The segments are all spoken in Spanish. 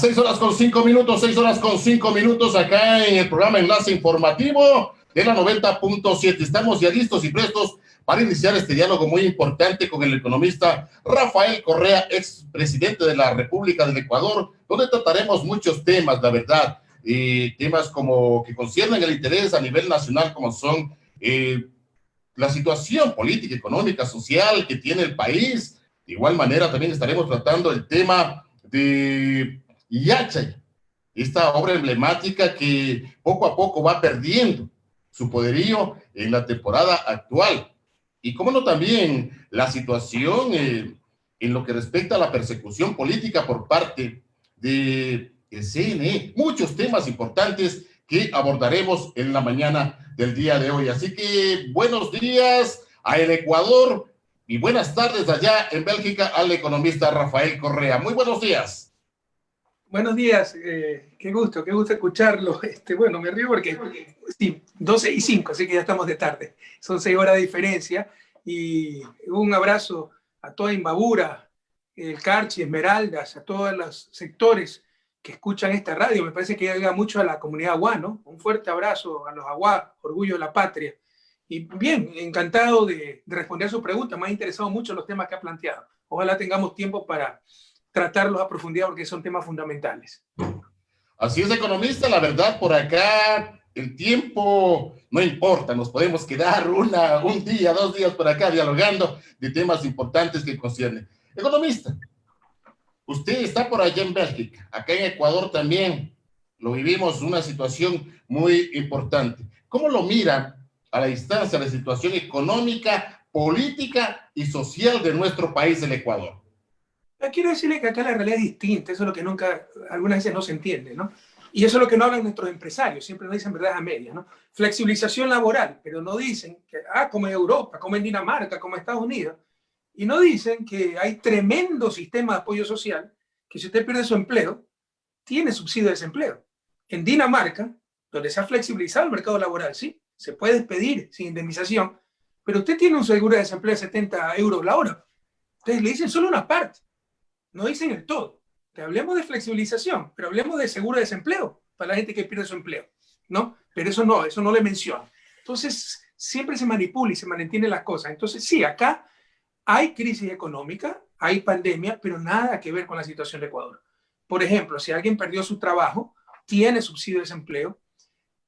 6 horas con 5 minutos, 6 horas con 5 minutos acá en el programa Enlace Informativo de la 90.7. Estamos ya listos y prestos para iniciar este diálogo muy importante con el economista Rafael Correa, expresidente de la República del Ecuador, donde trataremos muchos temas, la verdad, temas como que conciernen el interés a nivel nacional, como son la situación política, económica, social que tiene el país. De igual manera, también estaremos tratando el tema de Yachay, esta obra emblemática que poco a poco va perdiendo su poderío en la temporada actual. Y cómo no también la situación en lo que respecta a la persecución política por parte del CNE. Muchos temas importantes que abordaremos en la mañana del día de hoy. Así que buenos días a el Ecuador y buenas tardes allá en Bélgica al economista Rafael Correa. Muy buenos días. Buenos días, qué gusto escucharlo. Bueno, me río porque sí, 12:05, así que ya estamos de tarde. Son 6 horas de diferencia. Y un abrazo a toda Imbabura, el Carchi, Esmeraldas, a todos los sectores que escuchan esta radio. Me parece que llega mucho a la comunidad aguá, ¿no? Un fuerte abrazo a los aguá, orgullo de la patria. Y bien, encantado de responder a su pregunta. Me han interesado mucho los temas que ha planteado. Ojalá tengamos tiempo para tratarlos a profundidad porque son temas fundamentales. Así es, economista, la verdad, por acá el tiempo no importa, nos podemos quedar un día, 2 días por acá dialogando de temas importantes que conciernen. Economista, usted está por allá en Bélgica, acá en Ecuador también lo vivimos, una situación muy importante. ¿Cómo lo mira a la distancia la situación económica, política y social de nuestro país, el Ecuador? Quiero decirle que acá la realidad es distinta, eso es lo que nunca, algunas veces no se entiende, ¿no? Y eso es lo que no hablan nuestros empresarios, siempre nos dicen verdades a medias, ¿no? Flexibilización laboral, pero no dicen que, como en Europa, como en Dinamarca, como en Estados Unidos, y no dicen que hay tremendo sistema de apoyo social, que si usted pierde su empleo, tiene subsidio de desempleo. En Dinamarca, donde se ha flexibilizado el mercado laboral, sí, se puede despedir sin indemnización, pero usted tiene un seguro de desempleo de 70 euros la hora. Entonces le dicen solo una parte. No dicen el todo. Que hablemos de flexibilización, pero hablemos de seguro de desempleo para la gente que pierde su empleo, ¿no? Pero eso no le menciona. Entonces, siempre se manipula y se mantienen las cosas. Entonces, sí, acá hay crisis económica, hay pandemia, pero nada que ver con la situación de Ecuador. Por ejemplo, si alguien perdió su trabajo, tiene subsidio de desempleo.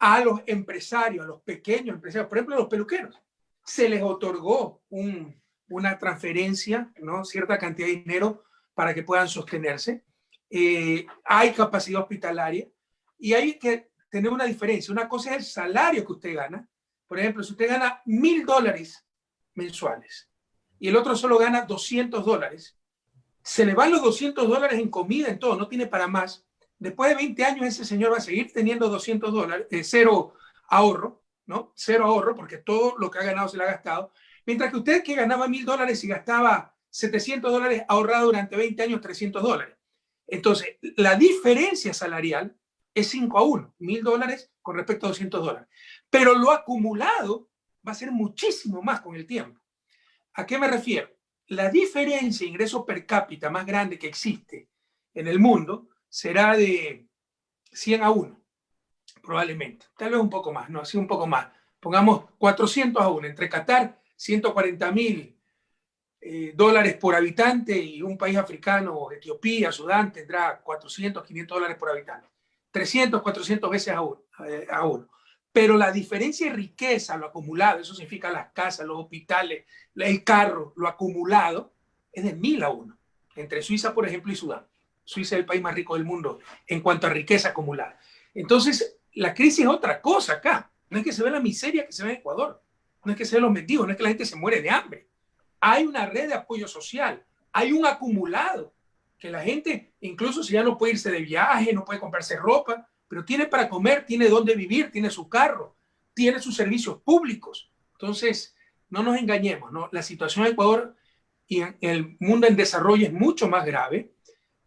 A los empresarios, a los pequeños empresarios, por ejemplo, a los peluqueros, se les otorgó una transferencia, ¿no? Cierta cantidad de dinero para que puedan sostenerse. Hay capacidad hospitalaria y hay que tener una diferencia. Una cosa es el salario que usted gana. Por ejemplo, si usted gana $1,000 mensuales y el otro solo gana $200, se le van los $200 en comida, en todo, no tiene para más. Después de 20 años ese señor va a seguir teniendo $200, cero ahorro, ¿no? Cero ahorro porque todo lo que ha ganado se lo ha gastado. Mientras que usted que ganaba $1,000 y gastaba $700 ahorrado durante 20 años, $300. Entonces, la diferencia salarial es 5-1, $1,000 con respecto a $200. Pero lo acumulado va a ser muchísimo más con el tiempo. ¿A qué me refiero? La diferencia de ingreso per cápita más grande que existe en el mundo será de 100-1, probablemente. Tal vez un poco más, no, así un poco más. Pongamos 400-1, entre Qatar, 140.000 dólares por habitante y un país africano, Etiopía, Sudán, tendrá 400, 500 dólares por habitante. 300, 400 veces a uno. Pero la diferencia de riqueza, lo acumulado, eso significa las casas, los hospitales, el carro, lo acumulado, es de 1,000-1. Entre Suiza, por ejemplo, y Sudán. Suiza es el país más rico del mundo en cuanto a riqueza acumulada. Entonces, la crisis es otra cosa acá. No es que se ve la miseria que se ve en Ecuador. No es que se ve los mendigos, no es que la gente se muere de hambre. Hay una red de apoyo social, hay un acumulado, que la gente, incluso si ya no puede irse de viaje, no puede comprarse ropa, pero tiene para comer, tiene dónde vivir, tiene su carro, tiene sus servicios públicos. Entonces, no nos engañemos, ¿no? La situación en Ecuador y en el mundo en desarrollo es mucho más grave,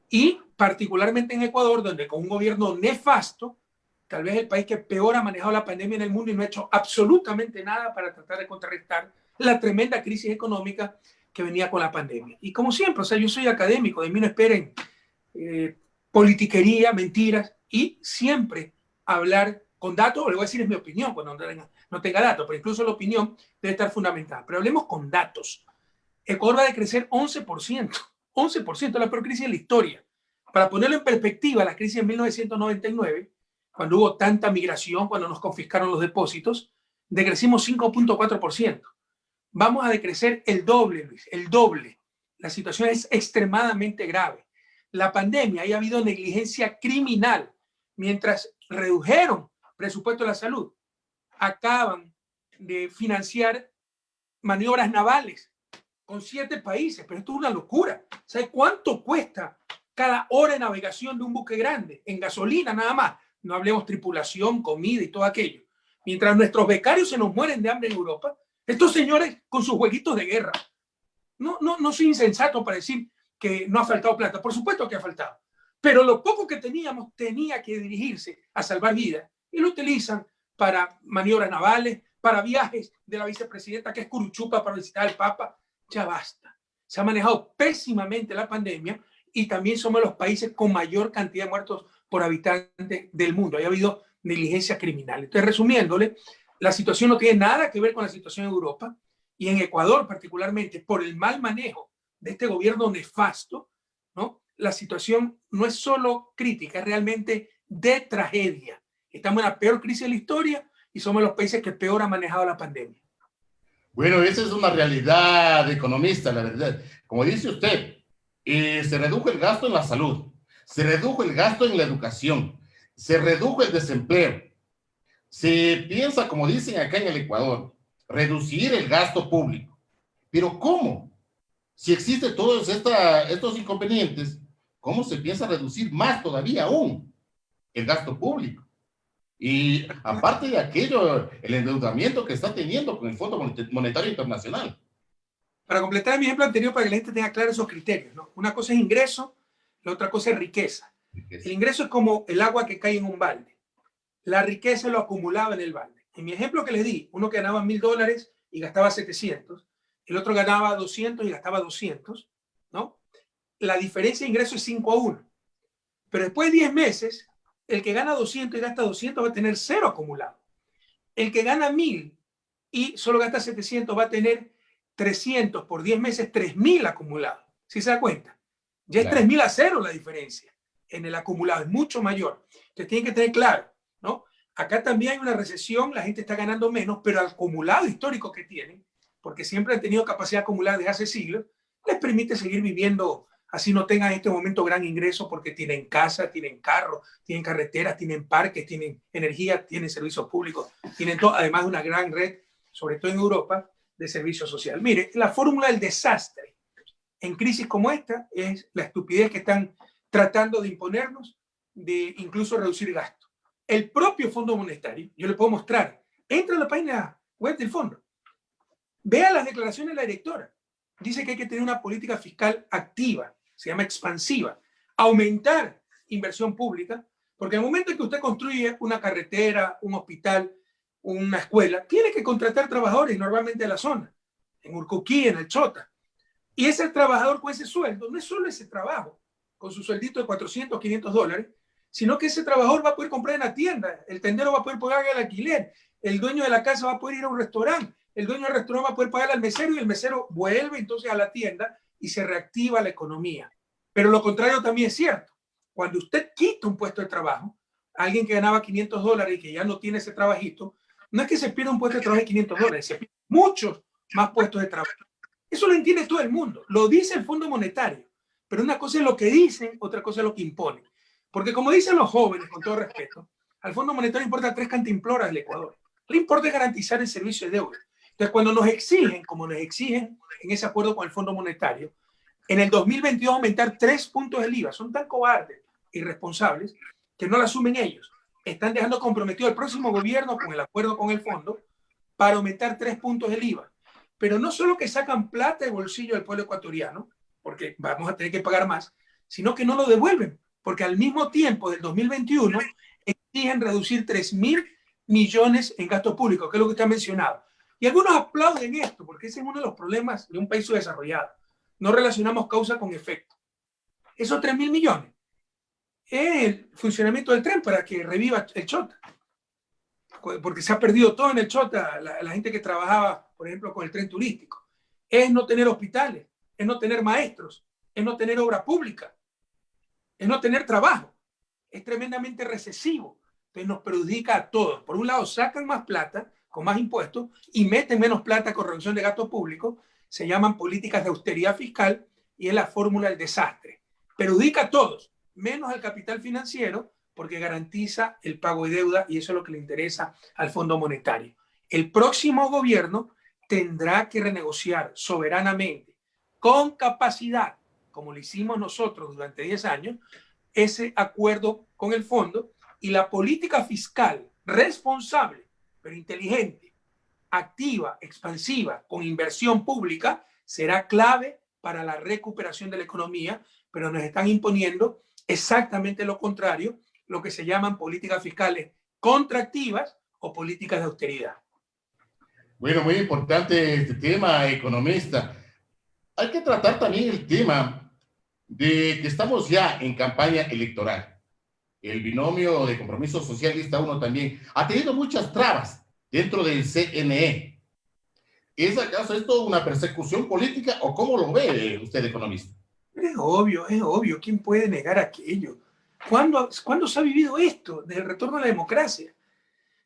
y particularmente en Ecuador, donde con un gobierno nefasto, tal vez el país que peor ha manejado la pandemia en el mundo y no ha hecho absolutamente nada para tratar de contrarrestar la tremenda crisis económica que venía con la pandemia. Y como siempre, o sea, yo soy académico, de mí no esperen politiquería, mentiras, y siempre hablar con datos, o le voy a decir es mi opinión cuando no tenga datos, pero incluso la opinión debe estar fundamentada. Pero hablemos con datos. Ecuador va a decrecer 11%, 11%, la peor crisis de la historia. Para ponerlo en perspectiva, la crisis en 1999, cuando hubo tanta migración, cuando nos confiscaron los depósitos, decrecimos 5.4%. Vamos a decrecer el doble, Luis, el doble. La situación es extremadamente grave. La pandemia, ha habido negligencia criminal. Mientras redujeron presupuesto de la salud, acaban de financiar maniobras navales con 7 países, pero esto es una locura. ¿Sabe cuánto cuesta cada hora de navegación de un buque grande? En gasolina nada más. No hablemos tripulación, comida y todo aquello. Mientras nuestros becarios se nos mueren de hambre en Europa, estos señores con sus jueguitos de guerra. No soy insensato para decir que no ha faltado plata. Por supuesto que ha faltado. Pero lo poco que teníamos tenía que dirigirse a salvar vidas. Y lo utilizan para maniobras navales, para viajes de la vicepresidenta, que es Curuchupa, para visitar al Papa. Ya basta. Se ha manejado pésimamente la pandemia y también somos los países con mayor cantidad de muertos por habitante del mundo. Ha habido negligencia criminal. Entonces, resumiéndole, la situación no tiene nada que ver con la situación en Europa y en Ecuador particularmente, por el mal manejo de este gobierno nefasto, ¿no? La situación no es solo crítica, es realmente de tragedia. Estamos en la peor crisis de la historia y somos los países que peor han manejado la pandemia. Bueno, esa es una realidad de economista, la verdad. Como dice usted, se redujo el gasto en la salud, se redujo el gasto en la educación, se redujo el desempleo. Se piensa, como dicen acá en el Ecuador, reducir el gasto público. Pero ¿cómo? Si existen todos estos inconvenientes, ¿cómo se piensa reducir más todavía aún el gasto público? Y aparte de aquello, el endeudamiento que está teniendo con el Fondo Monetario Internacional. Para completar mi ejemplo anterior, para que la gente tenga claros esos criterios, ¿no? Una cosa es ingreso, la otra cosa es riqueza. El ingreso es como el agua que cae en un balde. La riqueza lo acumulaba en el balde. En mi ejemplo que les di, uno que ganaba $1,000 y gastaba 700, el otro ganaba 200 y gastaba 200, ¿no? La diferencia de ingreso es 5-1. Pero después de 10 meses, el que gana 200 y gasta 200 va a tener 0 acumulado. El que gana 1,000 y solo gasta 700 va a tener 300 por 10 meses, 3,000 acumulado. ¿Sí se da cuenta? Ya es 3,000 a 0 la diferencia en el acumulado, es mucho mayor. Entonces tienen que tener claro, ¿no? Acá también hay una recesión, la gente está ganando menos, pero el acumulado histórico que tienen, porque siempre han tenido capacidad acumulada desde hace siglos, les permite seguir viviendo así no tengan en este momento gran ingreso porque tienen casa, tienen carro, tienen carreteras, tienen parques, tienen energía, tienen servicios públicos, tienen todo, además de una gran red, sobre todo en Europa, de servicio social. Mire, la fórmula del desastre en crisis como esta es la estupidez que están tratando de imponernos, de incluso reducir gasto. El propio Fondo Monetario, yo le puedo mostrar, entra a la página web del fondo, vea las declaraciones de la directora, dice que hay que tener una política fiscal activa, se llama expansiva, aumentar inversión pública, porque en el momento en que usted construye una carretera, un hospital, una escuela, tiene que contratar trabajadores normalmente de la zona, en Urcuquí, en el Chota. Y ese trabajador con ese sueldo, no es solo ese trabajo, con su sueldito de 400, $500, sino que ese trabajador va a poder comprar en la tienda, el tendero va a poder pagar el alquiler, el dueño de la casa va a poder ir a un restaurante, el dueño del restaurante va a poder pagar al mesero y el mesero vuelve entonces a la tienda y se reactiva la economía. Pero lo contrario también es cierto. Cuando usted quita un puesto de trabajo, alguien que ganaba $500 y que ya no tiene ese trabajito, no es que se pierda un puesto de trabajo de $500, se pierden muchos más puestos de trabajo. Eso lo entiende todo el mundo, lo dice el Fondo Monetario, pero una cosa es lo que dicen, otra cosa es lo que imponen. Porque como dicen los jóvenes, con todo respeto, al Fondo Monetario importa 3 cantimploras del Ecuador. Le importa garantizar el servicio de deuda. Entonces, cuando nos exigen, como nos exigen en ese acuerdo con el Fondo Monetario, en el 2022 aumentar 3 puntos del IVA, son tan cobardes, irresponsables, que no lo asumen ellos. Están dejando comprometido al próximo gobierno con el acuerdo con el fondo para aumentar 3 puntos del IVA. Pero no solo que sacan plata del bolsillo del pueblo ecuatoriano, porque vamos a tener que pagar más, sino que no lo devuelven, porque al mismo tiempo del 2021 exigen reducir 3,000 millones en gasto público, que es lo que usted ha mencionado. Y algunos aplauden esto, porque ese es uno de los problemas de un país subdesarrollado. No relacionamos causa con efecto. Esos 3,000 millones es el funcionamiento del tren para que reviva el Chota. Porque se ha perdido todo en el Chota, la gente que trabajaba, por ejemplo, con el tren turístico. Es no tener hospitales, es no tener maestros, es no tener obra pública, es no tener trabajo. Es tremendamente recesivo. Entonces nos perjudica a todos. Por un lado, sacan más plata con más impuestos y meten menos plata con reducción de gasto público. Se llaman políticas de austeridad fiscal y es la fórmula del desastre. Perjudica a todos, menos al capital financiero, porque garantiza el pago de deuda y eso es lo que le interesa al Fondo Monetario. El próximo gobierno tendrá que renegociar soberanamente, con capacidad, como lo hicimos nosotros durante 10 años, ese acuerdo con el fondo, y la política fiscal responsable, pero inteligente, activa, expansiva, con inversión pública, será clave para la recuperación de la economía, pero nos están imponiendo exactamente lo contrario, lo que se llaman políticas fiscales contractivas o políticas de austeridad. Bueno, muy importante este tema, economista. Hay que tratar también el tema de que estamos ya en campaña electoral. El binomio de Compromiso Social, lista 1 también, ha tenido muchas trabas dentro del CNE. ¿Es acaso esto una persecución política o cómo lo ve usted, economista? Es obvio, es obvio. ¿Quién puede negar aquello? ¿Cuándo se ha vivido esto desde el retorno a la democracia?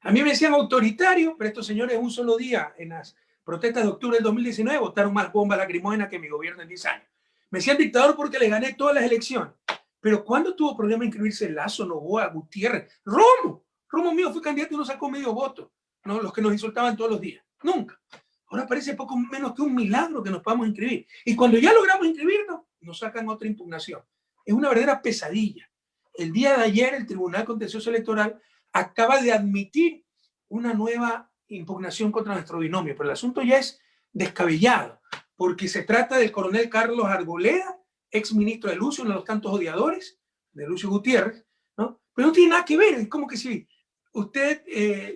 A mí me decían autoritario, pero estos señores un solo día en las protestas de octubre del 2019 votaron más bombas lacrimógenas que mi gobierno en 10 años. Me decían dictador porque le gané todas las elecciones. Pero ¿cuándo tuvo problema en inscribirse Lazo, Noboa, Gutiérrez? Romo mío fue candidato y no sacó medio voto. No, los que nos insultaban todos los días. Nunca. Ahora parece poco menos que un milagro que nos podamos inscribir. Y cuando ya logramos inscribirnos, nos sacan otra impugnación. Es una verdadera pesadilla. El día de ayer el Tribunal Contencioso Electoral acaba de admitir una nueva impugnación contra nuestro binomio, pero el asunto ya es descabellado, porque se trata del coronel Carlos Arboleda, ex ministro de Lucio, uno de los tantos odiadores de Lucio Gutiérrez, ¿no? Pero no tiene nada que ver, es como que si usted,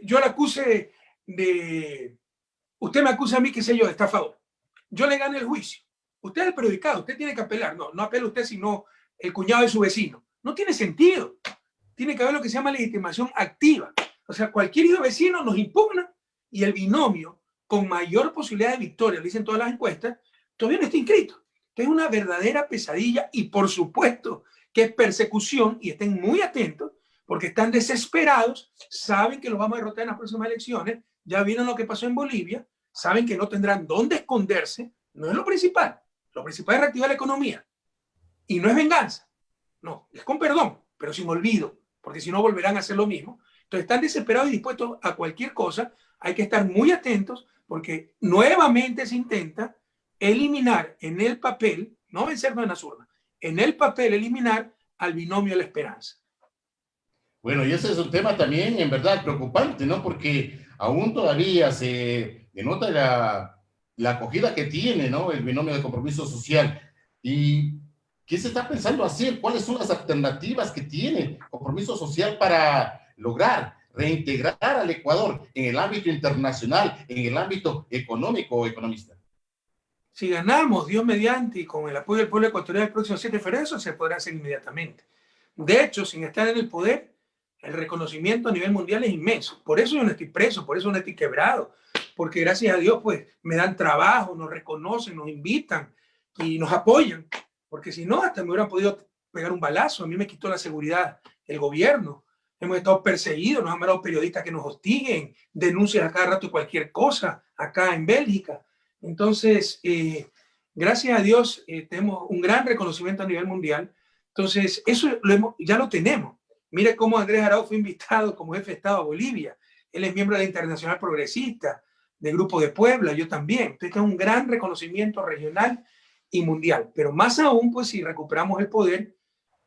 yo le acuse de, usted me acusa a mí, qué sé yo, de estafador, yo le gane el juicio, usted es el perjudicado, usted tiene que apelar, no apela usted sino el cuñado de su vecino, no tiene sentido. Tiene que haber lo que se llama legitimación activa. O sea, cualquier hijo vecino nos impugna y el binomio con mayor posibilidad de victoria, lo dicen todas las encuestas, todavía no está inscrito. Entonces es una verdadera pesadilla y por supuesto que es persecución y estén muy atentos porque están desesperados, saben que los vamos a derrotar en las próximas elecciones, ya vieron lo que pasó en Bolivia, saben que no tendrán dónde esconderse, no es lo principal es reactivar la economía y no es venganza, no, es con perdón, pero sin olvido, porque si no volverán a hacer lo mismo. Entonces están desesperados y dispuestos a cualquier cosa. Hay que estar muy atentos porque nuevamente se intenta eliminar en el papel, no vencernos en las urnas, en el papel eliminar al binomio de la esperanza. Bueno, y ese es un tema también en verdad preocupante, ¿no? Porque aún todavía se denota la acogida que tiene, ¿no? El binomio de Compromiso Social. ¿Y qué se está pensando hacer? ¿Cuáles son las alternativas que tiene Compromiso Social para lograr reintegrar al Ecuador en el ámbito internacional, en el ámbito económico, economista? Si ganamos, Dios mediante, y con el apoyo del pueblo ecuatoriano el próximo 7 de febrero, eso se podrá hacer inmediatamente. De hecho, sin estar en el poder, el reconocimiento a nivel mundial es inmenso. Por eso yo no estoy preso, por eso no estoy quebrado, porque gracias a Dios, pues, me dan trabajo, nos reconocen, nos invitan y nos apoyan, porque si no, hasta me hubieran podido pegar un balazo. A mí me quitó la seguridad el gobierno. Hemos estado perseguidos, nos han mandado periodistas que nos hostiguen, denuncias a cada rato cualquier cosa acá en Bélgica. Entonces, gracias a Dios, tenemos un gran reconocimiento a nivel mundial. Entonces, eso ya lo tenemos. Mire cómo Andrés Arauz fue invitado como jefe de Estado a Bolivia. Él es miembro de la Internacional Progresista, del Grupo de Puebla, yo también. Entonces, es un gran reconocimiento regional y mundial. Pero más aún, pues, si recuperamos el poder,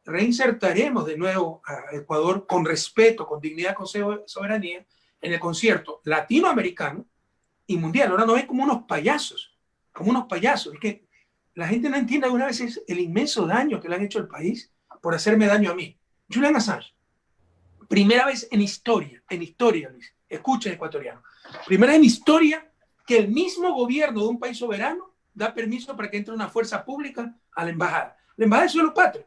reinsertaremos de nuevo a Ecuador con respeto, con dignidad, con soberanía, en el concierto latinoamericano y mundial. Ahora nos ven como unos payasos, como unos payasos. Es que la gente no entiende algunas veces el inmenso daño que le han hecho al país por hacerme daño a mí. Julian Assange, primera vez en historia, Luis, escuchen ecuatoriano, primera vez en historia que el mismo gobierno de un país soberano da permiso para que entre una fuerza pública a la embajada. La embajada es suelo patrio.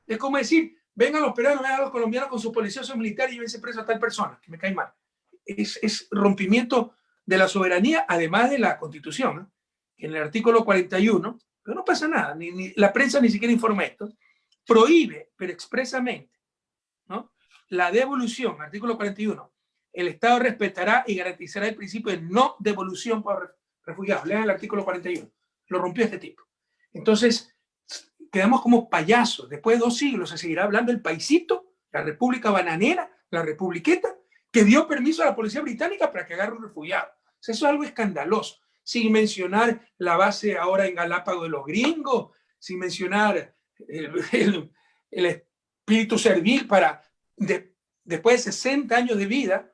Es como decir, vengan los peruanos, vengan los colombianos con su policía, su militar y llévense preso a tal persona, que me cae mal. Es rompimiento de la soberanía, además de la Constitución, ¿no? Que en el artículo 41, pero no pasa nada, ni la prensa ni siquiera informa esto, prohíbe, pero expresamente, ¿no?, la devolución, artículo 41, el Estado respetará y garantizará el principio de no devolución para refugiados. Lean el artículo 41, lo rompió este tipo. Entonces, quedamos como payasos. Después de 2 siglos se seguirá hablando el paisito, la República Bananera, la Republiqueta, que dio permiso a la policía británica para que agarre un refugiado. O sea, eso es algo escandaloso. Sin mencionar la base ahora en Galápagos de los gringos, sin mencionar el espíritu servil para, después de 60 años de vida,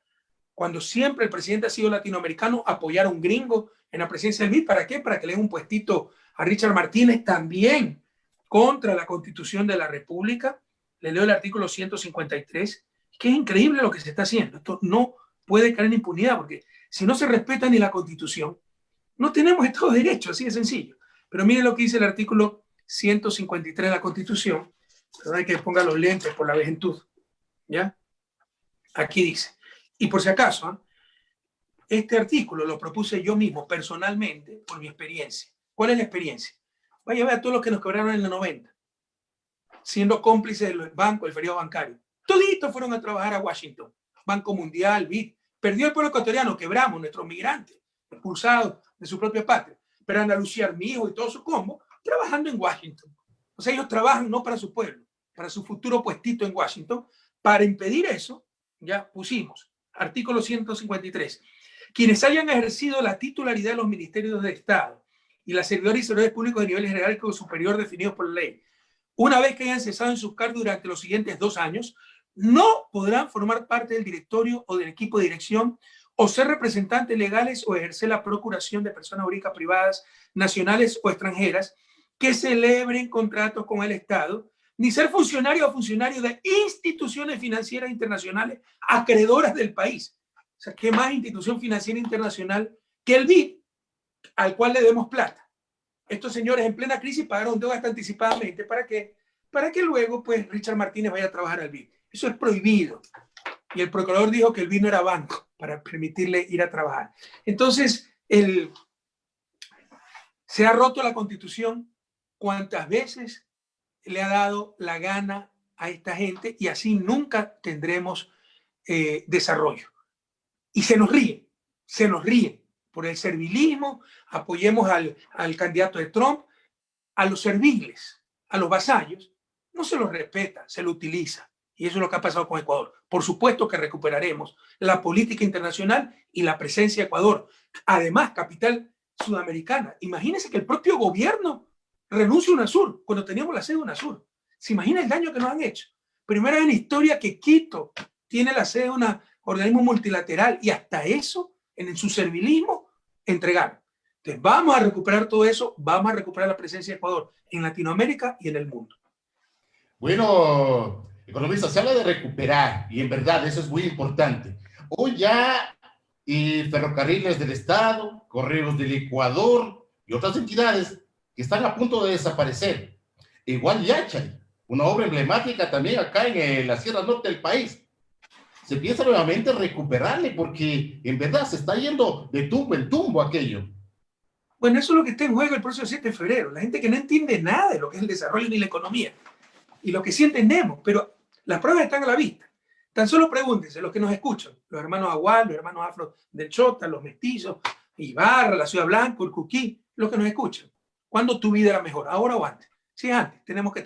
cuando siempre el presidente ha sido latinoamericano, apoyar a un gringo en la presidencia del BID. ¿Para qué? Para que le den un puestito a Richard Martínez, también contra la Constitución de la República. Le leo el artículo 153, que es increíble lo que se está haciendo. Esto no puede caer en impunidad, porque si no se respeta ni la Constitución, no tenemos Estado de Derecho, así de sencillo. Pero miren lo que dice el artículo 153 de la Constitución. Perdón que ponga los lentes por la vejentud, ¿ya? Aquí dice, y por si acaso, este artículo lo propuse yo mismo, personalmente, por mi experiencia. ¿Cuál es la experiencia? Vaya a ver a todos los que nos quebraron en los 90, siendo cómplices del banco, el feriado bancario. Toditos fueron a trabajar a Washington, Banco Mundial, BID. Perdió el pueblo ecuatoriano, quebramos, nuestros migrantes, expulsados de su propia patria. Pero Andalucía Armijo y todo su combo, trabajando en Washington. O sea, ellos trabajan no para su pueblo, para su futuro puestito en Washington. Para impedir eso, ya pusimos, artículo 153, quienes hayan ejercido la titularidad de los ministerios de Estado y las servidoras y servidores públicos de nivel jerárquico superior definidos por ley, una vez que hayan cesado en sus cargos durante los siguientes 2 años, no podrán formar parte del directorio o del equipo de dirección o ser representantes legales o ejercer la procuración de personas jurídicas privadas, nacionales o extranjeras que celebren contratos con el Estado, ni ser funcionario o funcionario de instituciones financieras internacionales acreedoras del país. O sea, ¿qué más institución financiera internacional que el BID, al cual le demos plata? Estos señores en plena crisis pagaron deuda hasta anticipadamente. ¿Para qué? Para que luego, pues, Richard Martínez vaya a trabajar al BID. Eso es prohibido. Y el procurador dijo que el BID no era banco para permitirle ir a trabajar. Entonces, se ha roto la Constitución cuantas veces le ha dado la gana a esta gente, y así nunca tendremos desarrollo. Y se nos ríen por el servilismo. Apoyemos al candidato de Trump. A los serviles, a los vasallos, no se los respeta, se lo utiliza. Y eso es lo que ha pasado con Ecuador. Por supuesto que recuperaremos la política internacional y la presencia de Ecuador. Además, capital sudamericana. Imagínense que el propio gobierno renuncie a UNASUR cuando teníamos la sede de UNASUR. ¿Se imagina el daño que nos han hecho? Primera vez en la historia que Quito tiene la sede de un organismo multilateral, y hasta eso, en su servilismo, entregaron. Entonces, vamos a recuperar todo eso, vamos a recuperar la presencia de Ecuador en Latinoamérica y en el mundo. Bueno, economista, se habla de recuperar, y en verdad eso es muy importante. Hoy ya ferrocarriles del Estado, correos del Ecuador y otras entidades que están a punto de desaparecer. Igual Yachay, una obra emblemática también acá en la Sierra Norte del país. Se piensa nuevamente recuperarle, porque en verdad se está yendo de tumbo en tumbo aquello. Bueno, eso es lo que está en juego el próximo 7 de febrero. La gente que no entiende nada de lo que es el desarrollo ni la economía. Y lo que sí entendemos, pero las pruebas están a la vista. Tan solo pregúntense los que nos escuchan, los hermanos Agual, los hermanos Afro del Chota, los mestizos, Ibarra, la Ciudad Blanca, el Cuquí, los que nos escuchan. ¿Cuándo tu vida era mejor? ¿Ahora o antes? Si es antes, tenemos que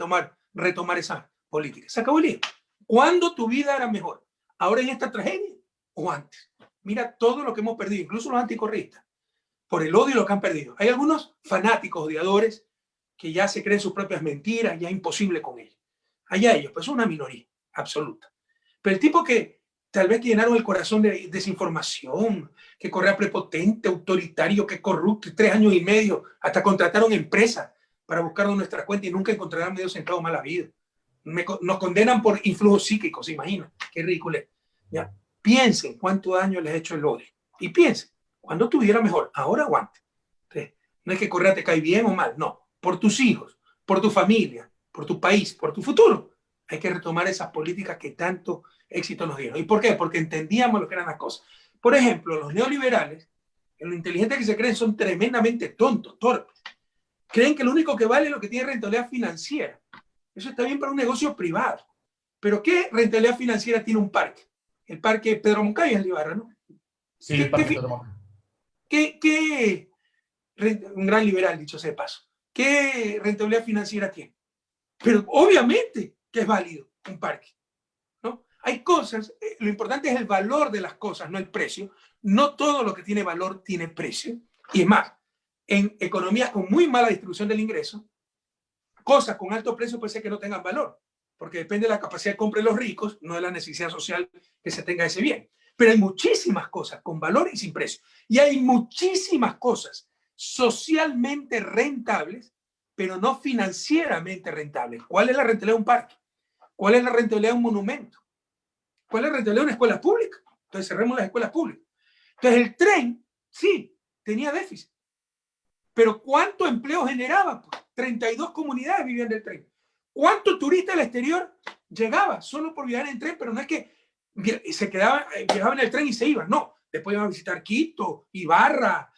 retomar esa política. Se acabó el lío. ¿Cuándo tu vida era mejor? ¿Ahora en esta tragedia o antes? Mira todo lo que hemos perdido, incluso los anticorristas, por el odio lo que han perdido. Hay algunos fanáticos, odiadores, que ya se creen sus propias mentiras, ya es imposible con ellos. Allá ellos, pues es una minoría absoluta. Pero el tipo que tal vez llenaron el corazón de desinformación, que correa prepotente, autoritario, que corrupto, 3 años y medio, hasta contrataron empresas para buscarnos nuestra cuenta y nunca encontrarán medio centavo mal habido. Nos condenan por influjos psíquicos, ¿se imaginan? Qué ridículo. ¿Ya? Piensen cuánto daño les ha hecho el odio. Y piensen, cuando tuviera mejor, ahora aguante. Entonces, no es que Correa te cae bien o mal, no. Por tus hijos, por tu familia, por tu país, por tu futuro. hay que retomar esas políticas que tanto éxito nos dieron. ¿Y por qué? Porque entendíamos lo que eran las cosas. Por ejemplo, los neoliberales, en lo inteligentes que se creen, son tremendamente tontos, torpes. Creen que lo único que vale es lo que tiene rentabilidad financiera. Eso está bien para un negocio privado. Pero ¿qué rentabilidad financiera tiene un parque? El parque Pedro Moncayo en Libarra, ¿no? Sí, el parque Pedro Moncayo. Un gran liberal, dicho sea de paso. ¿Qué rentabilidad financiera tiene? Pero obviamente que es válido un parque, ¿no? Hay cosas, lo importante es el valor de las cosas, no el precio. No todo lo que tiene valor tiene precio. Y es más, en economías con muy mala distribución del ingreso, cosas con alto precio puede ser que no tengan valor, porque depende de la capacidad de compra de los ricos, no de la necesidad social que se tenga ese bien. Pero hay muchísimas cosas con valor y sin precio. Y hay muchísimas cosas socialmente rentables, pero no financieramente rentables. ¿Cuál es la rentabilidad de un parque? ¿Cuál es la rentabilidad de un monumento? ¿Cuál es la rentabilidad de una escuela pública? Entonces cerremos las escuelas públicas. Entonces el tren, sí, tenía déficit. Pero ¿cuánto empleo generaba? Pues 32 comunidades vivían del tren. ¿Cuánto turista del exterior llegaba solo por viajar en tren? Pero no es que se quedaban, viajaban en el tren y se iban. No, después iban a visitar Quito, Ibarra,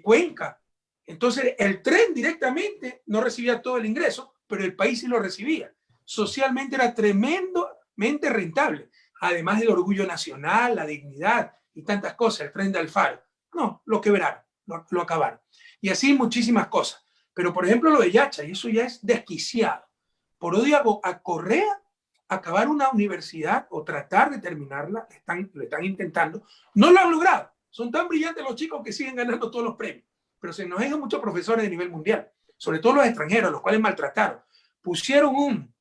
Cuenca. Entonces el tren directamente no recibía todo el ingreso, pero el país sí lo recibía. Socialmente era tremendamente rentable. Además del orgullo nacional, la dignidad y tantas cosas, el tren de Alfaro. No, lo quebraron, lo acabaron. Y así muchísimas cosas. Pero, por ejemplo, lo de Yacha, y eso ya es desquiciado. Por odio a Correa, acabar una universidad o tratar de terminarla, lo están intentando, no lo han logrado. Son tan brillantes los chicos que siguen ganando todos los premios. Pero se nos dejan muchos profesores de nivel mundial, sobre todo los extranjeros, los cuales maltrataron. Pusieron un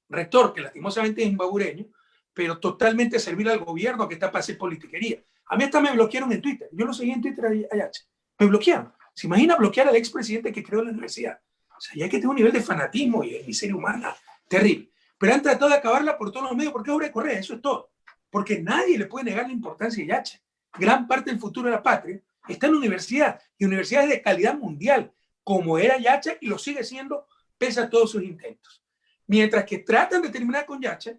rector que lastimosamente es imbabureño, pero totalmente servil al gobierno que está para hacer politiquería. A mí hasta me bloquearon en Twitter. Yo lo seguí en Twitter a Yacha. Me bloquearon. ¿Se imagina bloquear al expresidente que creó la universidad? O sea, ya que tiene un nivel de fanatismo y de miseria humana terrible. Pero han tratado de acabarla por todos los medios porque es obra de Correa, eso es todo. Porque nadie le puede negar la importancia de Yacha. Gran parte del futuro de la patria está en la universidad, y universidades de calidad mundial, como era Yacha y lo sigue siendo pese a todos sus intentos. Mientras que tratan de terminar con Yacha,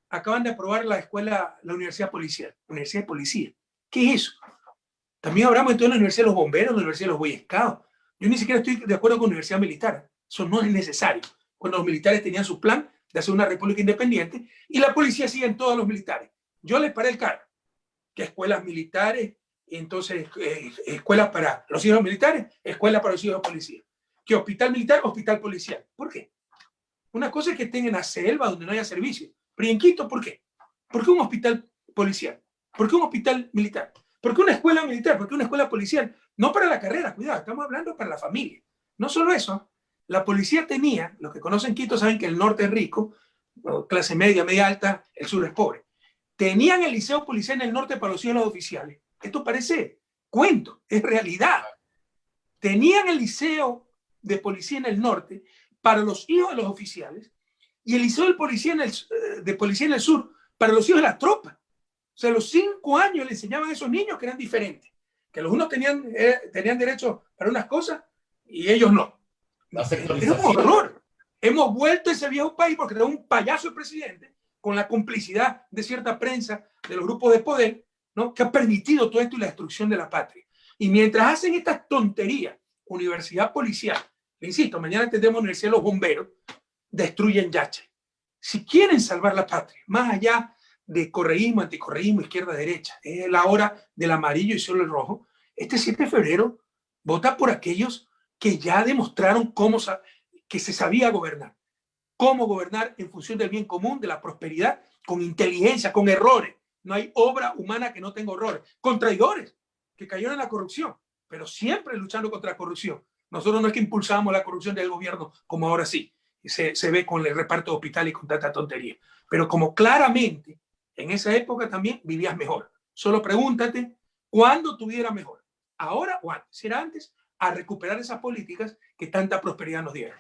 acaban de aprobar la universidad policial, la universidad de policía. ¿Qué es eso? También hablamos entonces de la Universidad de los Bomberos, la Universidad de los Boy Scouts. Yo ni siquiera estoy de acuerdo con la Universidad Militar. Eso no es necesario. Cuando los militares tenían su plan de hacer una república independiente y la policía sigue en todos los militares. Yo les paré el carro. Que escuelas militares, entonces escuelas para los hijos militares, escuelas para los hijos de policía. Que hospital militar, hospital policial. ¿Por qué? Una cosa es que estén en la selva donde no haya servicio. Pero en Quito, ¿por qué? ¿Por qué un hospital policial? ¿Por qué un hospital militar? ¿Por qué una escuela militar? ¿Por qué una escuela policial? No para la carrera, cuidado, estamos hablando para la familia. No solo eso, la policía tenía, los que conocen Quito saben que el norte es rico, clase media, media alta, el sur es pobre. Tenían el liceo policial en el norte para los hijos de los oficiales. Esto parece cuento, es realidad. Tenían el liceo de policía en el norte para los hijos de los oficiales y el liceo de policía en el sur para los hijos de la tropa. O sea, a los 5 años le enseñaban a esos niños que eran diferentes, que los unos tenían derecho para unas cosas y ellos no. La sectorización. Es un horror. Hemos vuelto a ese viejo país porque tenemos un payaso de presidente con la complicidad de cierta prensa, de los grupos de poder, ¿no?, que ha permitido todo esto y la destrucción de la patria. Y mientras hacen estas tonterías, universidad policial, le insisto, mañana tendremos Universidad de los Bomberos, destruyen Yacha. Si quieren salvar la patria, más allá de correísmo, anticorreísmo, izquierda-derecha, es la hora del amarillo y solo el rojo, este 7 de febrero vota por aquellos que ya demostraron que se sabía gobernar. Cómo gobernar en función del bien común, de la prosperidad, con inteligencia, con errores. No hay obra humana que no tenga errores. Con traidores que cayeron en la corrupción, pero siempre luchando contra la corrupción. Nosotros no es que impulsamos la corrupción del gobierno, como ahora sí. Se ve con el reparto de hospital y con tanta tontería. Pero como claramente en esa época también vivías mejor. Solo pregúntate cuándo tuviera mejor. ¿Ahora o antes? Si era antes, a recuperar esas políticas que tanta prosperidad nos dieron.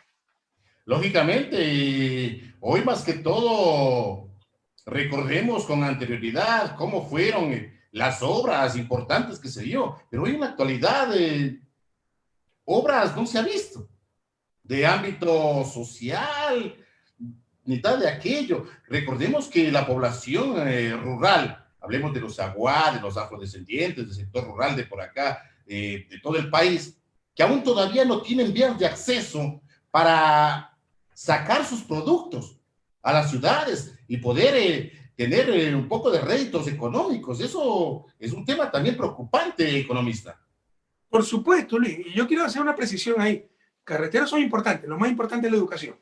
Lógicamente, hoy más que todo, recordemos con anterioridad cómo fueron las obras importantes que se dio, pero hoy en la actualidad obras no se ha visto de ámbito social, mitad de aquello. Recordemos que la población rural, hablemos de los aguá, de los afrodescendientes, del sector rural de por acá, de todo el país, que aún todavía no tienen vías de acceso para sacar sus productos a las ciudades y poder tener un poco de réditos económicos. Eso es un tema también preocupante, economista. Por supuesto, Luis. Y yo quiero hacer una precisión ahí. Carreteras son importantes. Lo más importante es la educación.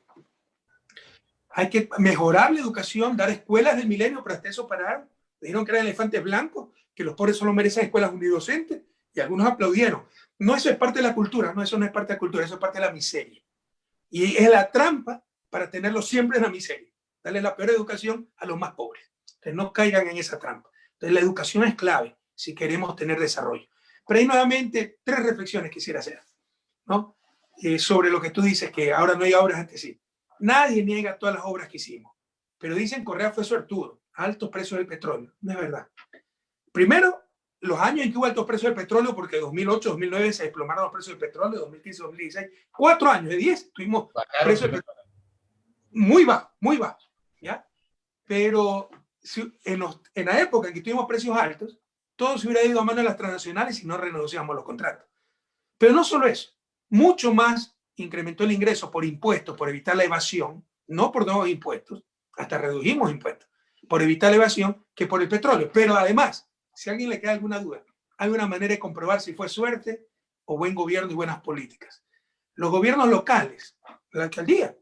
Hay que mejorar la educación, dar escuelas del milenio, pero hasta eso pararon. Dijeron que eran elefantes blancos, que los pobres solo merecen escuelas unidocentes, y algunos aplaudieron. No, eso es parte de la cultura, no, eso no es parte de la cultura, eso es parte de la miseria. Y es la trampa para tenerlos siempre en la miseria. Darle la peor educación a los más pobres. Entonces no caigan en esa trampa. Entonces la educación es clave si queremos tener desarrollo. Pero ahí nuevamente 3 reflexiones quisiera hacer, ¿no? Sobre lo que tú dices, que ahora no hay obras, antes sí. Nadie niega todas las obras que hicimos, pero dicen Correa fue suertudo, altos precios del petróleo. No es verdad. Primero, los años en que hubo altos precios del petróleo, porque 2008, 2009 se desplomaron los precios del petróleo, 2015, 2016, 4 años de 10 tuvimos precios del petróleo muy bajos, ¿ya? Pero en la época en que tuvimos precios altos, todo se hubiera ido a manos de las transnacionales y no renegociamos los contratos. Pero no solo eso, mucho más incrementó el ingreso por impuestos, por evitar la evasión, no por nuevos impuestos, hasta redujimos impuestos, por evitar la evasión, que por el petróleo. Pero además, si a alguien le queda alguna duda, hay una manera de comprobar si fue suerte o buen gobierno y buenas políticas. Los gobiernos locales, la alcaldía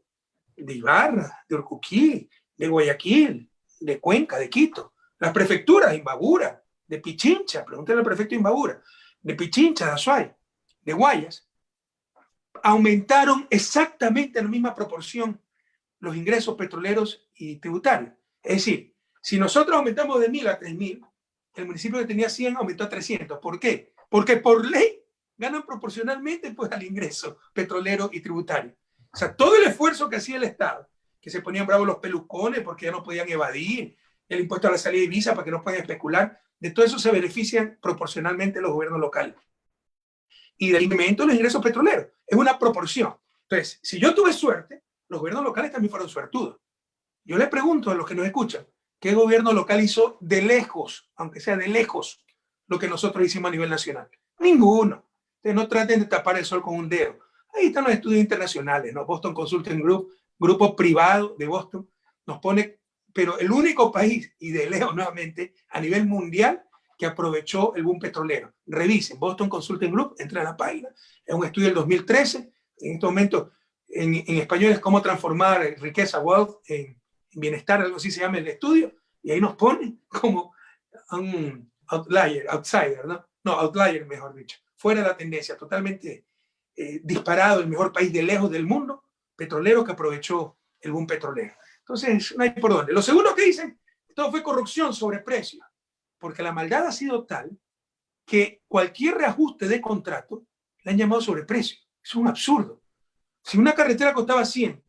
de Ibarra, de Urcuquí, de Guayaquil, de Cuenca, de Quito, las prefecturas de Imbabura, de Pichincha, pregúntale al prefecto de Imbabura, de Pichincha, de Azuay, de Guayas, aumentaron exactamente en la misma proporción los ingresos petroleros y tributarios. Es decir, si nosotros aumentamos de 1.000 a 3.000, el municipio que tenía 100 aumentó a 300. ¿Por qué? Porque por ley ganan proporcionalmente pues, al ingreso petrolero y tributario. O sea, todo el esfuerzo que hacía el Estado, que se ponían bravos los pelucones porque ya no podían evadir, el impuesto a la salida de visa para que no puedan especular, de todo eso se benefician proporcionalmente los gobiernos locales. Y del incremento de los ingresos petroleros. Es una proporción. Entonces, si yo tuve suerte, los gobiernos locales también fueron suertudos. Yo le pregunto a los que nos escuchan, ¿qué gobierno local hizo de lejos, aunque sea de lejos, lo que nosotros hicimos a nivel nacional? Ninguno. Entonces, no traten de tapar el sol con un dedo. Ahí están los estudios internacionales, ¿no? Boston Consulting Group, grupo privado de Boston, nos pone, pero el único país, y de lejos nuevamente, a nivel mundial, que aprovechó el boom petrolero. Revisen, Boston Consulting Group, entra a la página, es un estudio del 2013, en este momento en español es cómo transformar riqueza, wealth, en bienestar, algo así se llama el estudio, y ahí nos pone como un outlier, outsider, ¿no? No, outlier mejor dicho, fuera de la tendencia, totalmente disparado, el mejor país de lejos del mundo, petrolero que aprovechó el boom petrolero. Entonces, no hay por dónde. Lo segundo que dicen, todo fue corrupción sobre precios, porque la maldad ha sido tal que cualquier reajuste de contrato le han llamado sobreprecio. Es un absurdo. Si una carretera costaba 100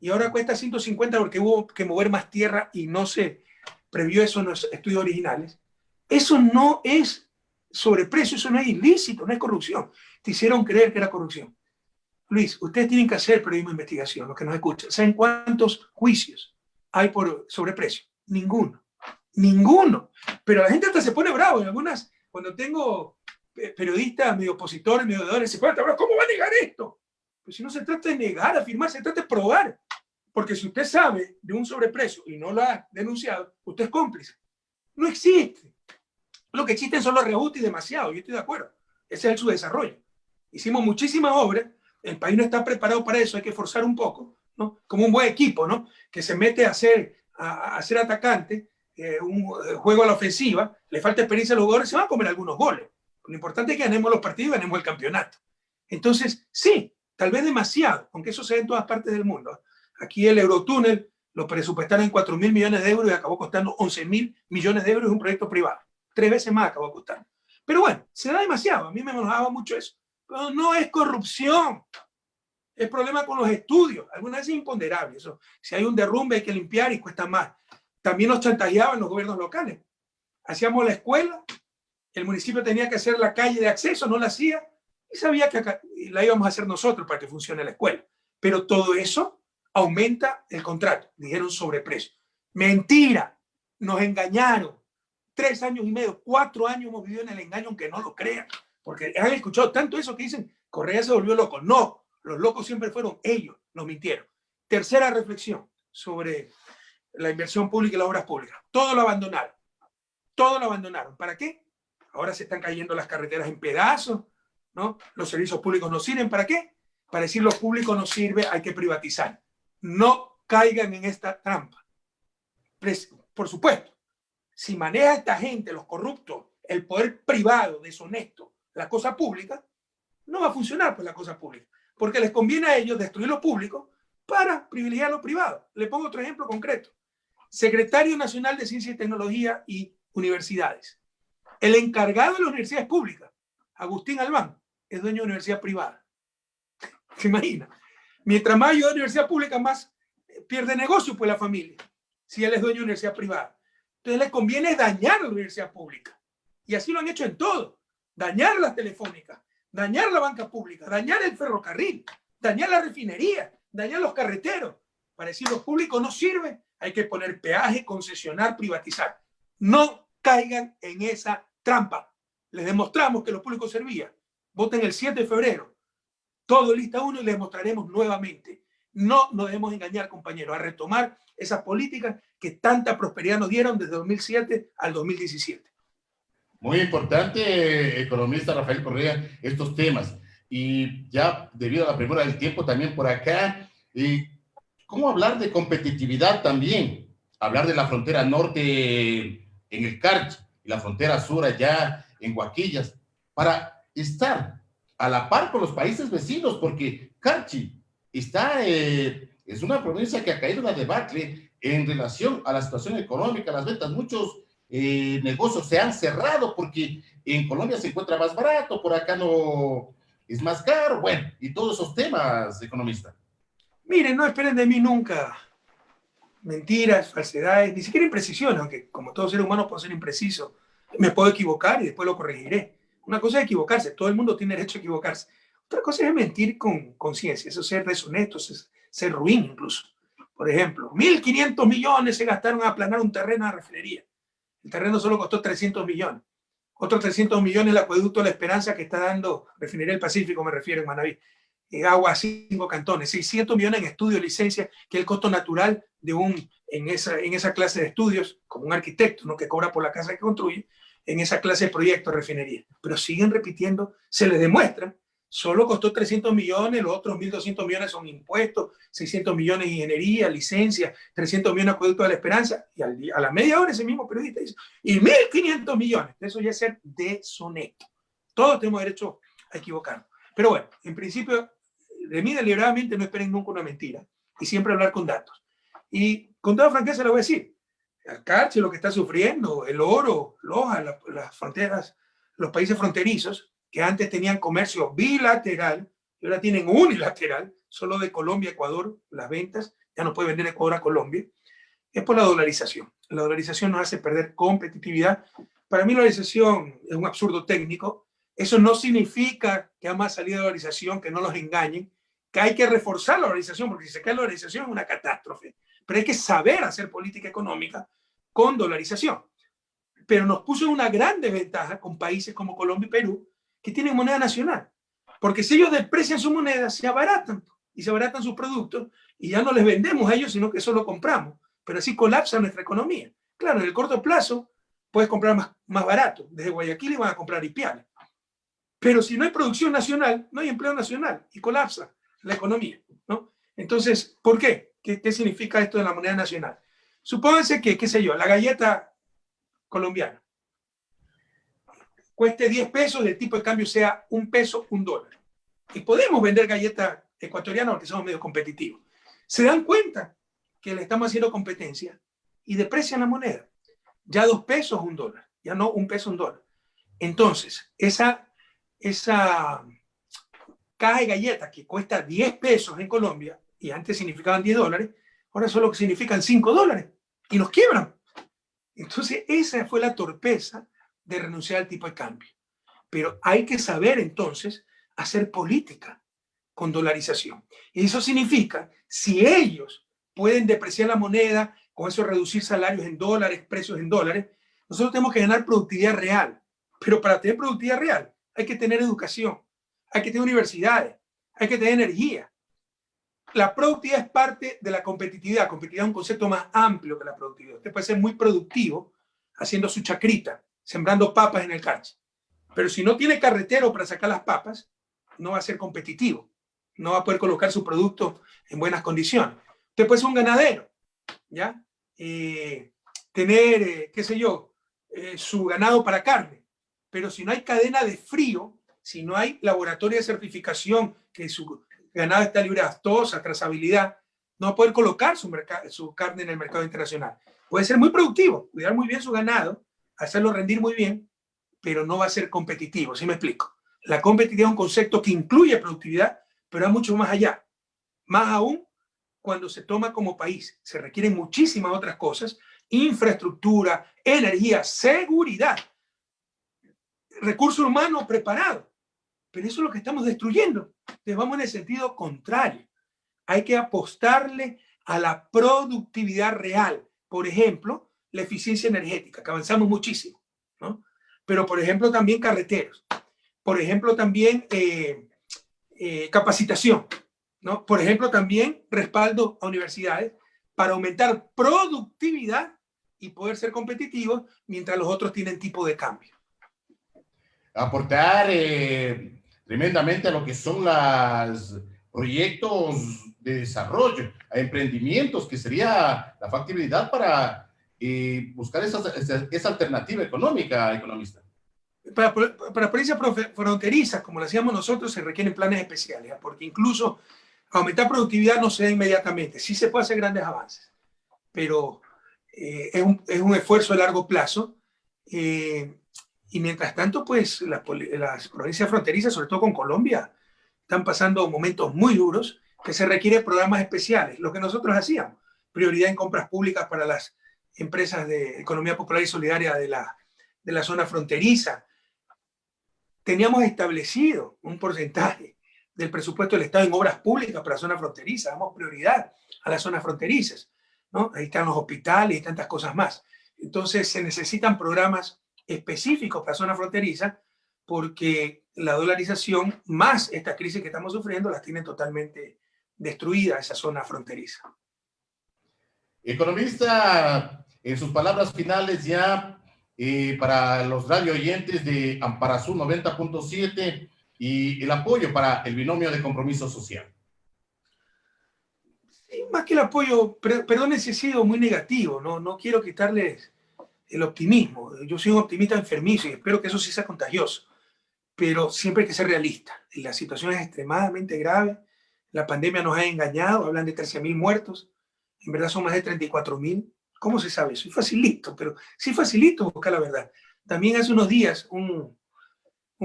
y ahora cuesta 150 porque hubo que mover más tierra y no se previó eso en los estudios originales, eso no es sobreprecio, eso no es ilícito, no es corrupción. Te hicieron creer que era corrupción. Luis, ustedes tienen que hacer periodismo de investigación, los que nos escuchan. ¿Saben cuántos juicios hay por sobreprecio? Ninguno. Ninguno. Pero la gente hasta se pone bravo. En algunas, cuando tengo periodistas medio opositores, medio deudores, se ponen bravo. ¿Cómo va a negar esto? Pues si no se trata de negar, afirmar, se trata de probar. Porque si usted sabe de un sobreprecio y no lo ha denunciado, usted es cómplice. No existe. Lo que existen son los reajustes y demasiado. Yo estoy de acuerdo. Ese es su desarrollo. Hicimos muchísimas obras. El país no está preparado para eso. Hay que forzar un poco, ¿no? Como un buen equipo, ¿no? Que se mete a ser atacante, un juego a la ofensiva, le falta experiencia a los jugadores, se van a comer algunos goles. Lo importante es que ganemos los partidos y ganemos el campeonato. Entonces, sí, tal vez demasiado, aunque eso se ve en todas partes del mundo. Aquí el Eurotúnel lo presupuestaron en 4.000 millones de euros y acabó costando 11.000 millones de euros, es un proyecto privado. 3 veces más acabó costando. Pero bueno, se da demasiado, a mí me enojaba mucho eso. Pero no es corrupción, es problema con los estudios, algunas veces es imponderable eso. Si hay un derrumbe hay que limpiar y cuesta más. También nos chantajeaban los gobiernos locales. Hacíamos la escuela, el municipio tenía que hacer la calle de acceso, no la hacía, y sabía que acá, la íbamos a hacer nosotros para que funcione la escuela. Pero todo eso aumenta el contrato. Dijeron sobreprecio. Mentira, nos engañaron. 3 años y medio, 4 años hemos vivido en el engaño, aunque no lo crean, porque han escuchado tanto eso que dicen, Correa se volvió loco. No, los locos siempre fueron ellos, nos mintieron. Tercera reflexión sobre la inversión pública y las obras públicas. Todo lo abandonaron. Todo lo abandonaron. ¿Para qué? Ahora se están cayendo las carreteras en pedazos, ¿no? Los servicios públicos no sirven. ¿Para qué? Para decir lo público no sirve, hay que privatizar. No caigan en esta trampa. Por supuesto, si maneja esta gente, los corruptos, el poder privado, deshonesto, la cosa pública, no va a funcionar pues la cosa pública, porque les conviene a ellos destruir lo público para privilegiar lo privado. Le pongo otro ejemplo concreto. Secretario Nacional de Ciencia y Tecnología y Universidades. El encargado de las universidades públicas, Agustín Albán, es dueño de una universidad privada. ¿Se imagina? Mientras más ayuda a la universidad pública, más pierde negocio pues la familia, si él es dueño de una universidad privada. Entonces les conviene dañar la universidad pública. Y así lo han hecho en todo. Dañar las telefónicas, dañar la banca pública, dañar el ferrocarril, dañar la refinería, dañar los carreteros. Para decir lo público no sirve, hay que poner peaje, concesionar, privatizar. No caigan en esa trampa. Les demostramos que lo público servía. Voten el 7 de febrero. Todo lista 1 y les mostraremos nuevamente. No nos debemos engañar, compañeros, a retomar esas políticas que tanta prosperidad nos dieron desde 2007 al 2017. Muy importante, economista Rafael Correa, estos temas. Y ya debido a la premura del tiempo también por acá, ¿cómo hablar de competitividad también? Hablar de la frontera norte en el Carchi y la frontera sur allá en Huaquillas, para estar a la par con los países vecinos, porque Carchi está, es una provincia que ha caído en la debacle en relación a la situación económica, las ventas. Muchos negocios se han cerrado porque en Colombia se encuentra más barato, por acá no es más caro, bueno, y todos esos temas, economista. Miren, no esperen de mí nunca mentiras, falsedades, ni siquiera imprecisiones, aunque como todo ser humano puedo ser impreciso. Me puedo equivocar y después lo corregiré. Una cosa es equivocarse, todo el mundo tiene derecho a equivocarse. Otra cosa es mentir con conciencia, eso es ser deshonesto, es ser ruin incluso. Por ejemplo, 1.500 millones se gastaron a aplanar un terreno a la refinería. El terreno solo costó 300 millones. Otros 300 millones el acueducto La Esperanza que está dando Refinería del Pacífico, me refiero, en Manaví. Agua a 5 cantones, 600 millones en estudios, licencia, que es el costo natural de en esa clase de estudios, como un arquitecto, ¿no?, que cobra por la casa que construye, en esa clase de proyectos de refinería. Pero siguen repitiendo, se les demuestra, solo costó 300 millones, los otros 1.200 millones son impuestos, 600 millones ingeniería, licencia, 300 millones acueducto de la Esperanza, y a la media hora ese mismo periodista dice, y 1.500 millones, eso ya es ser deshonesto. Todos tenemos derecho a equivocarnos. Pero bueno, en principio, de mí deliberadamente no esperen nunca una mentira y siempre hablar con datos. Y con toda franqueza le voy a decir, el Carchi, lo que está sufriendo, el oro, Loja, las fronteras, los países fronterizos, que antes tenían comercio bilateral y ahora tienen unilateral, solo de Colombia a Ecuador, las ventas, ya no puede vender Ecuador a Colombia, es por la dolarización. La dolarización nos hace perder competitividad. Para mí la dolarización es un absurdo técnico. Eso no significa que haya más salida de dolarización, que no los engañen, que hay que reforzar la dolarización, porque si se cae la dolarización es una catástrofe. Pero hay que saber hacer política económica con dolarización. Pero nos puso en una gran desventaja con países como Colombia y Perú, que tienen moneda nacional. Porque si ellos deprecian su moneda, se abaratan y se abaratan sus productos y ya no les vendemos a ellos, sino que solo compramos. Pero así colapsa nuestra economía. Claro, en el corto plazo puedes comprar más barato. Desde Guayaquil van a comprar Ipiales. Pero si no hay producción nacional, no hay empleo nacional y colapsa la economía, ¿no? Entonces, ¿por qué? ¿Qué significa esto de la moneda nacional? Supónganse que, qué sé yo, la galleta colombiana cueste 10 pesos, el tipo de cambio sea 1 peso, $1. Y podemos vender galletas ecuatorianas porque somos medio competitivos. Se dan cuenta que le estamos haciendo competencia y deprecian la moneda. Ya 2 pesos, $1. Ya no 1 peso, $1. Entonces, esa caja de galletas que cuesta 10 pesos en Colombia y antes significaban $10, ahora solo significan $5 y nos quiebran. Entonces, esa fue la torpeza de renunciar al tipo de cambio. Pero hay que saber entonces hacer política. con dolarización. Y eso significa, si ellos pueden depreciar la moneda, con eso reducir salarios en dólares, precios en dólares, nosotros tenemos que ganar productividad real. Pero para tener productividad real hay que tener educación, hay que tener universidades, hay que tener energía. La productividad es parte de la competitividad. Competitividad es un concepto más amplio que la productividad. Usted puede ser muy productivo haciendo su chacrita, sembrando papas en el carche. Pero si no tiene carretero para sacar las papas, no va a ser competitivo. No va a poder colocar su producto en buenas condiciones. Usted puede ser un ganadero, ¿ya? Tener, qué sé yo, su ganado para carne. Pero si no hay cadena de frío, si no hay laboratorio de certificación que su ganado está libre de aftosa, trazabilidad, no va a poder colocar su carne en el mercado internacional. Puede ser muy productivo, cuidar muy bien su ganado, hacerlo rendir muy bien, pero no va a ser competitivo, ¿sí me explico? La competitividad es un concepto que incluye productividad, pero va mucho más allá. Más aún cuando se toma como país. Se requieren muchísimas otras cosas: infraestructura, energía, seguridad, recursos humanos preparados. Pero eso es lo que estamos destruyendo. Entonces vamos en el sentido contrario. Hay que apostarle a la productividad real. Por ejemplo, la eficiencia energética, que avanzamos muchísimo, ¿no? Pero, por ejemplo, también carreteros. Por ejemplo, también capacitación, ¿no? Por ejemplo, también respaldo a universidades para aumentar productividad y poder ser competitivos mientras los otros tienen tipo de cambio. Aportar tremendamente a lo que son los proyectos de desarrollo, a emprendimientos, que sería la factibilidad para buscar esa alternativa económica, economista. Para provincias fronterizas, como lo hacíamos nosotros, se requieren planes especiales, porque incluso aumentar productividad no se da inmediatamente. Sí se puede hacer grandes avances, pero es un esfuerzo a largo plazo. Y mientras tanto, pues las provincias fronterizas, sobre todo con Colombia, están pasando momentos muy duros que se requieren programas especiales. Lo que nosotros hacíamos: prioridad en compras públicas para las empresas de economía popular y solidaria de la zona fronteriza. Teníamos establecido un porcentaje del presupuesto del Estado en obras públicas para zonas fronterizas. Damos prioridad a las zonas fronterizas, ¿no? Ahí están los hospitales y tantas cosas más. Entonces se necesitan programas específicos para zonas fronterizas, porque la dolarización más esta crisis que estamos sufriendo las tiene totalmente destruida esa zona fronteriza. Economista, en sus palabras finales ya, para los radio oyentes de Amparazú 90.7 y el apoyo para el binomio de compromiso social. Sí, más que el apoyo, perdón si he sido muy negativo, no quiero quitarles el optimismo. Yo soy un optimista enfermizo y espero que eso sí sea contagioso, pero siempre hay que ser realista. La situación es extremadamente grave, la pandemia nos ha engañado, hablan de 13.000 muertos, en verdad son más de 34.000. ¿Cómo se sabe eso? Es facilito, pero sí facilito buscar la verdad. También hace unos días un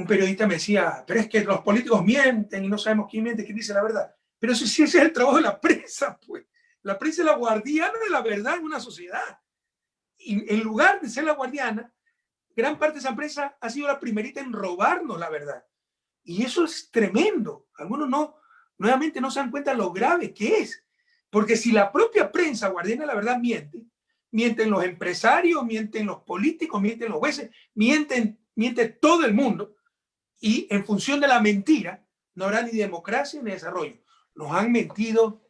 periodista me decía: pero es que los políticos mienten y no sabemos quién miente, quién dice la verdad. Pero si ese es el trabajo de la prensa, pues. La prensa es la guardiana de la verdad en una sociedad. Y en lugar de ser la guardiana, gran parte de esa prensa ha sido la primerita en robarnos la verdad. Y eso es tremendo. Algunos nuevamente no se dan cuenta lo grave que es. Porque si la propia prensa guardiana de la verdad mienten los empresarios, mienten los políticos, mienten los jueces, miente todo el mundo. Y en función de la mentira, no habrá ni democracia ni desarrollo. Nos han mentido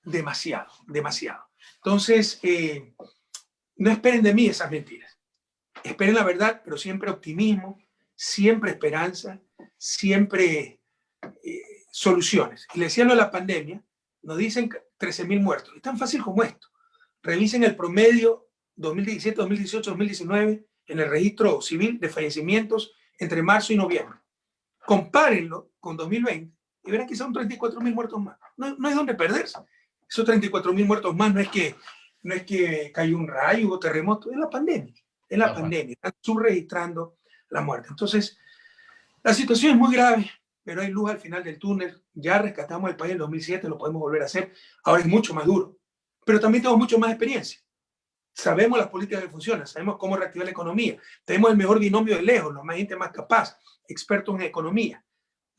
demasiado, demasiado. Entonces, no esperen de mí esas mentiras. Esperen la verdad, pero siempre optimismo, siempre esperanza, siempre soluciones. Y le decía lo de la pandemia, nos dicen 13.000 muertos. Es tan fácil como esto. Revisen el promedio 2017, 2018, 2019 en el registro civil de fallecimientos entre marzo y noviembre. Compárenlo con 2020 y verán que son 34.000 muertos más. No hay donde perderse. Esos 34.000 muertos más no es que cayó un rayo o terremoto, es la pandemia. Es la pandemia. Están subregistrando la muerte. Entonces, la situación es muy grave, pero hay luz al final del túnel. Ya rescatamos el país en 2007, lo podemos volver a hacer. Ahora es mucho más duro, pero también tenemos mucho más experiencia. Sabemos las políticas que funcionan, sabemos cómo reactivar la economía. Tenemos el mejor binomio de lejos, la más gente más capaz, expertos en economía.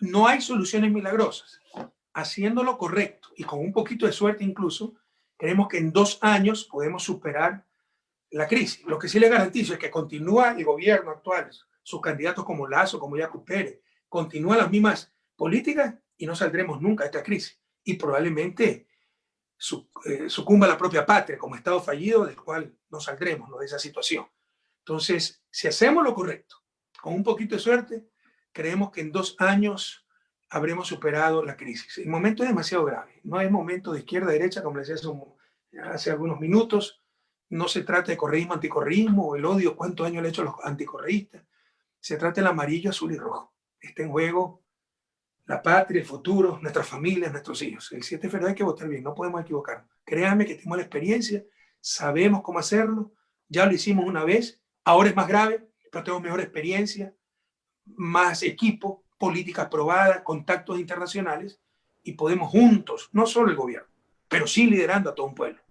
no hay soluciones milagrosas. Haciendo lo correcto y con un poquito de suerte incluso, creemos que en 2 años podemos superar la crisis. Lo que sí le garantizo es que continúa el gobierno actual, sus candidatos como Lasso, como Yacu Pérez, continúan las mismas políticas y no saldremos nunca de esta crisis. Y probablemente sucumba la propia patria como Estado fallido, del cual no saldremos, ¿no?, de esa situación. Entonces, si hacemos lo correcto, con un poquito de suerte, creemos que en 2 años habremos superado la crisis. El momento es demasiado grave. No es momento de izquierda, derecha, como les decía hace algunos minutos. No se trata de correísmo, anticorreísmo, o el odio, cuántos años le he hecho a los anticorreístas. Se trata del amarillo, azul y rojo. Está en juego la patria, el futuro, nuestras familias, nuestros hijos. El 7 de febrero hay que votar bien, no podemos equivocarnos. Créanme que tenemos la experiencia, sabemos cómo hacerlo, ya lo hicimos una vez, ahora es más grave, pero tenemos mejor experiencia, más equipo, políticas probadas, contactos internacionales, y podemos juntos, no solo el gobierno, pero sí liderando a todo un pueblo,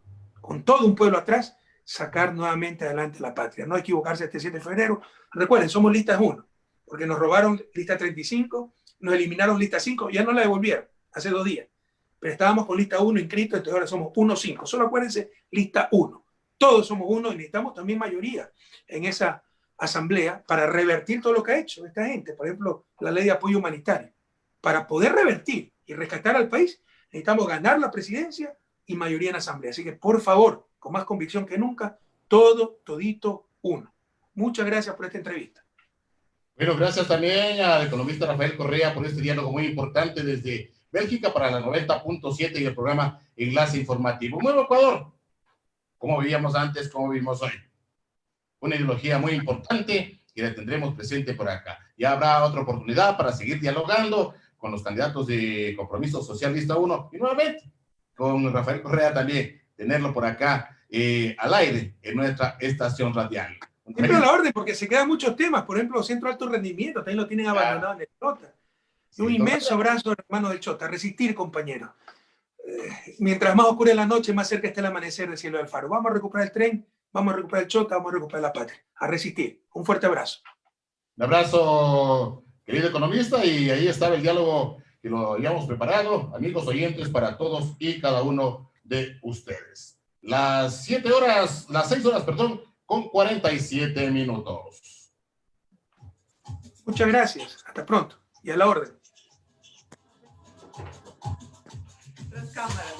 con todo un pueblo atrás, sacar nuevamente adelante la patria. No equivocarse este 7 de febrero. Recuerden, somos listas 1, porque nos robaron lista 35, nos eliminaron lista 5, ya no la devolvieron hace 2 días, pero estábamos con lista 1 inscrito, entonces ahora somos 1-5. Solo acuérdense, lista 1. Todos somos 1 y necesitamos también mayoría en esa asamblea para revertir todo lo que ha hecho esta gente. Por ejemplo, la ley de apoyo humanitario. Para poder revertir y rescatar al país, necesitamos ganar la presidencia y mayoría en asamblea. Así que, por favor, con más convicción que nunca, todito 1. Muchas gracias por esta entrevista. Bueno, gracias también al economista Rafael Correa por este diálogo muy importante desde Bélgica para la 90.7 y el programa Enlace Informativo. Nuevo Ecuador, como vivíamos antes, como vivimos hoy. Una ideología muy importante y la tendremos presente por acá. Ya habrá otra oportunidad para seguir dialogando con los candidatos de Compromiso Social Lista 1 y nuevamente con Rafael Correa también, tenerlo por acá al aire en nuestra estación radial. Siempre a la orden, porque se quedan muchos temas. Por ejemplo, Centro de Alto Rendimiento, también lo tienen abandonado en el Chota. Sí, un inmenso abrazo, hermano del Chota. Resistir, compañero. Mientras más oscura la noche, más cerca está el amanecer del cielo del Faro. Vamos a recuperar el tren, vamos a recuperar el Chota, vamos a recuperar la patria. A resistir. Un fuerte abrazo. Un abrazo, querido economista, y ahí estaba el diálogo que lo habíamos preparado, amigos oyentes, para todos y cada uno de ustedes. Las 6 horas, con 47 minutos. Muchas gracias. Hasta pronto. Y a la orden. Las cámaras.